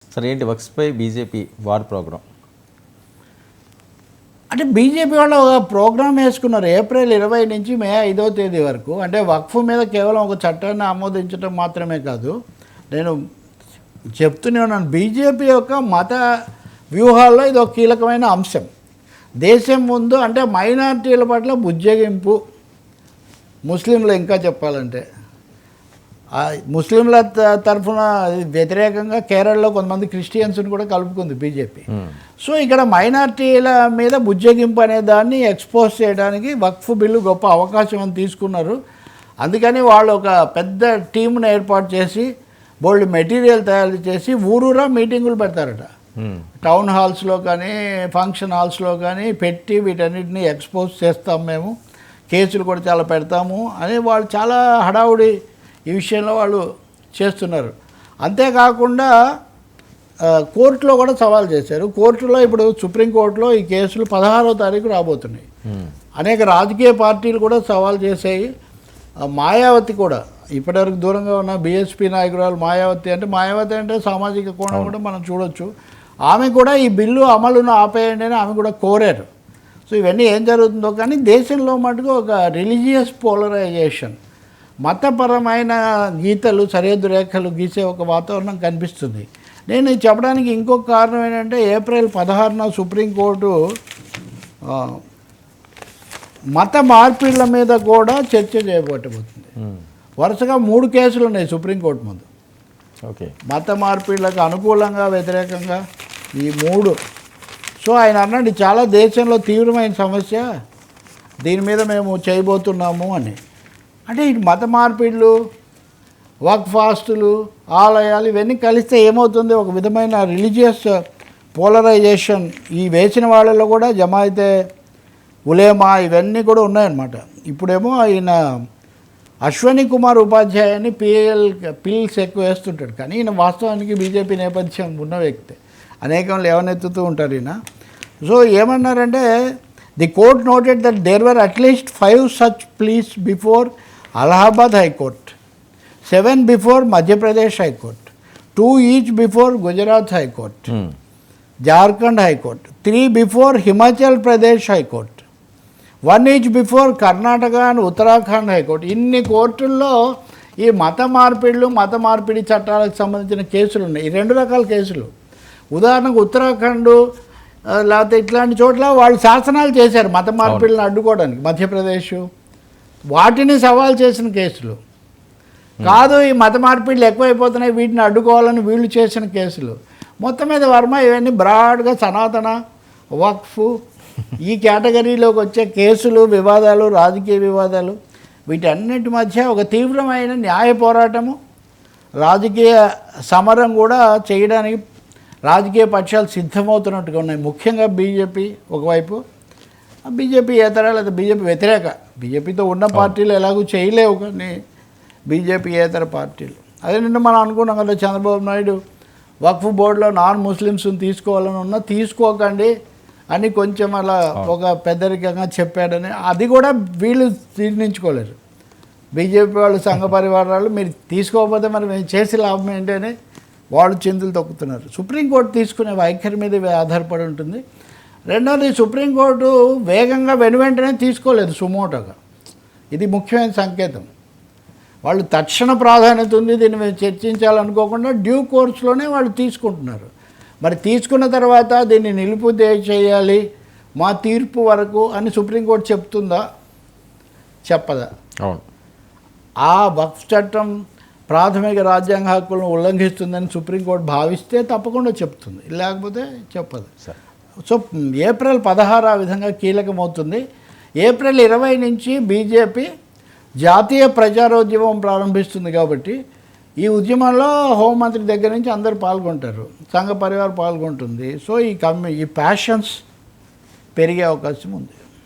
సరే ఏంటి వక్స్పై BJP war programme? అంటే బీజేపీ వాళ్ళు ఒక ప్రోగ్రామ్ వేసుకున్నారు ఏప్రిల్ 20 నుంచి మే 5వ తేదీ వరకు. అంటే వక్ఫ్ మీద కేవలం ఒక చట్టాన్ని ఆమోదించడం మాత్రమే కాదు, నేను చెప్తూనే ఉన్నాను, బీజేపీ యొక్క మత వ్యూహాల్లో ఇది ఒక కీలకమైన అంశం. దేశం ముందు అంటే మైనారిటీల పట్ల బుజ్జగింపు, ముస్లింలు ఇంకా చెప్పాలంటే ముస్లింల తరఫున వ్యతిరేకంగా కేరళలో కొంతమంది క్రిస్టియన్స్ని కూడా కలుపుకుంది బీజేపీ. సో ఇక్కడ మైనార్టీల మీద బుజ్జగింపు అనే దాన్ని ఎక్స్పోజ్ చేయడానికి వక్ఫ్ బిల్లు గొప్ప అవకాశం అని తీసుకున్నారు. అందుకని వాళ్ళు ఒక పెద్ద టీంను ఏర్పాటు చేసి బోల్డ్ మెటీరియల్ తయారు చేసి ఊరూరా మీటింగులు పెడతారట. టౌన్ హాల్స్లో కానీ ఫంక్షన్ హాల్స్లో కానీ పెట్టి వీటన్నిటిని ఎక్స్పోజ్ చేస్తాం, మేము కేసులు కూడా చాలా పెడతాము అని వాళ్ళు చాలా హడావుడి ఈ విషయంలో వాళ్ళు చేస్తున్నారు. అంతేకాకుండా కోర్టులో కూడా సవాల్ చేశారు. కోర్టులో ఇప్పుడు సుప్రీంకోర్టులో ఈ కేసులు 16వ తారీఖు రాబోతున్నాయి. అనేక రాజకీయ పార్టీలు కూడా సవాల్ చేశాయి. మాయావతి కూడా ఇప్పటివరకు దూరంగా ఉన్న బీఎస్పీ నాయకురాలు మాయావతి అంటే సామాజిక కోణం కూడా మనం చూడొచ్చు. ఆమె కూడా ఈ బిల్లు అమలును ఆపేయండి అని ఆమె కూడా కోరారు. సో ఇవన్నీ ఏం జరుగుతుందో కానీ దేశంలో మటుకు ఒక రిలీజియస్ పోలరైజేషన్, మతపరమైన గీతలు సరిహద్దు రేఖలు గీసే ఒక వాతావరణం కనిపిస్తుంది. నేను చెప్పడానికి ఇంకొక కారణం ఏంటంటే ఏప్రిల్ 16న సుప్రీంకోర్టు మత మార్పిళ్ల మీద కూడా చర్చ చేయబోతుంది. వరుసగా 3 కేసులు ఉన్నాయి సుప్రీంకోర్టు ముందు. ఓకే, మత మార్పిళ్లకు అనుకూలంగా వ్యతిరేకంగా ఈ 3. సో ఆయన అన్నాడు చాలా దేశంలో తీవ్రమైన సమస్య, దీని మీద మేము చేయబోతున్నాము అని. అంటే ఇటు మత మార్పిళ్ళు, వక్ఫ్ ఆస్తులు, ఆలయాలు ఇవన్నీ కలిస్తే ఏమవుతుంది, ఒక విధమైన రిలీజియస్ పోలరైజేషన్ ఈ వేసిన వాళ్ళలో కూడా జమాయితే ఉలేమా ఇవన్నీ కూడా ఉన్నాయన్నమాట. ఇప్పుడేమో ఆయన అశ్వని కుమార్ ఉపాధ్యాయని పిల్స్ ఎక్కువ వేస్తుంటాడు, కానీ ఈయన వాస్తవానికి బీజేపీ నేపథ్యం ఉన్న వ్యక్తి, అనేకం లేవనెత్తుతూ ఉంటారు ఈయన. సో ఏమన్నారంటే the court noted that there were అట్లీస్ట్ 5 such pleas before Allahabad High Court, 7 before Madhya Pradesh High Court, 2 each before Gujarat High Court, Jharkhand High Court, 3 before Himachal Pradesh High Court, 1 each before Karnataka and Uttarakhand High Court. ఇన్ని కోర్టుల్లో ఈ మత మార్పిడి చట్టాలకు సంబంధించిన కేసులు ఉన్నాయి. ఈ 2 రకాల కేసులు. ఉదాహరణకు ఉత్తరాఖండ్ లేకపోతే ఇట్లాంటి చోట్ల వాళ్ళు శాసనాలు చేశారు మత మార్పిడిని అడ్డుకోవడానికి. మధ్యప్రదేశ్ వాటిని సవాల్ చేసిన కేసులు కాదు, ఈ మత మార్పిడులు ఎక్కువైపోతున్నాయి వీటిని అడ్డుకోవాలని వీళ్ళు చేసిన కేసులు. మొత్తం మీద వర్మ ఇవన్నీ బ్రాడ్గా సనాతన, వక్ఫ్ ఈ కేటగిరీలోకి వచ్చే కేసులు, వివాదాలు, రాజకీయ వివాదాలు, వీటన్నిటి మధ్య ఒక తీవ్రమైన న్యాయ పోరాటము, రాజకీయ సమరం కూడా చేయడానికి రాజకీయ పక్షాలు సిద్ధమవుతున్నట్టుగా ఉన్నాయి. ముఖ్యంగా బీజేపీ ఒకవైపు, బీజేపీ ఏతర లేదా బీజేపీ వ్యతిరేక, బీజేపీతో ఉన్న పార్టీలు ఎలాగూ చేయలేవు కానీ బీజేపీ ఏతర పార్టీలు. అదే నిన్న మనం అనుకున్నాం కదా, చంద్రబాబు నాయుడు వక్ఫ్ బోర్డులో నాన్ ముస్లిమ్స్ని తీసుకోవాలని ఉన్నా తీసుకోకండి అని కొంచెం అలా ఒక పెద్దరికంగా చెప్పాడని, అది కూడా వీళ్ళు తీర్ణించుకోలేరు. బీజేపీ వాళ్ళు, సంఘ పరివారాలు, మీరు తీసుకోకపోతే మరి మేము చేసి లాభం ఏంటి అని వాళ్ళు చిందులు తొక్కుతున్నారు. సుప్రీంకోర్టు తీసుకునే వైఖరి మీద ఆధారపడి ఉంటుంది. రెండోది, సుప్రీంకోర్టు వేగంగా వెనువెంటనే తీసుకోలేదు సుమోటోగా, ఇది ముఖ్యమైన సంకేతం. వాళ్ళు తక్షణ ప్రాధాన్యత ఉంది దీన్ని మేము చర్చించాలనుకోకుండా డ్యూ కోర్స్లోనే వాళ్ళు తీసుకుంటున్నారు. మరి తీసుకున్న తర్వాత దీన్ని నిలుపుదే చేయాలి మా తీర్పు వరకు అని సుప్రీంకోర్టు చెప్తుందా? చెప్పదా? అవును. ఆ వక్ఫ్ చట్టం ప్రాథమిక రాజ్యాంగ హక్కులను ఉల్లంఘిస్తుందని సుప్రీంకోర్టు భావిస్తే తప్పకుండా చెప్తుంది, లేకపోతే చెప్పదు. సో ఏప్రిల్ 16 ఆ విధంగా కీలకమవుతుంది. ఏప్రిల్ 20 నుంచి బీజేపీ జాతీయ ప్రచారోద్యమం ప్రారంభిస్తుంది కాబట్టి ఈ ఉద్యమంలో హోంమంత్రి దగ్గర నుంచి అందరూ పాల్గొంటారు, సంఘ పరివారం పాల్గొంటుంది. సో ఈ ప్యాషన్స్ పెరిగే అవకాశం ఉంది.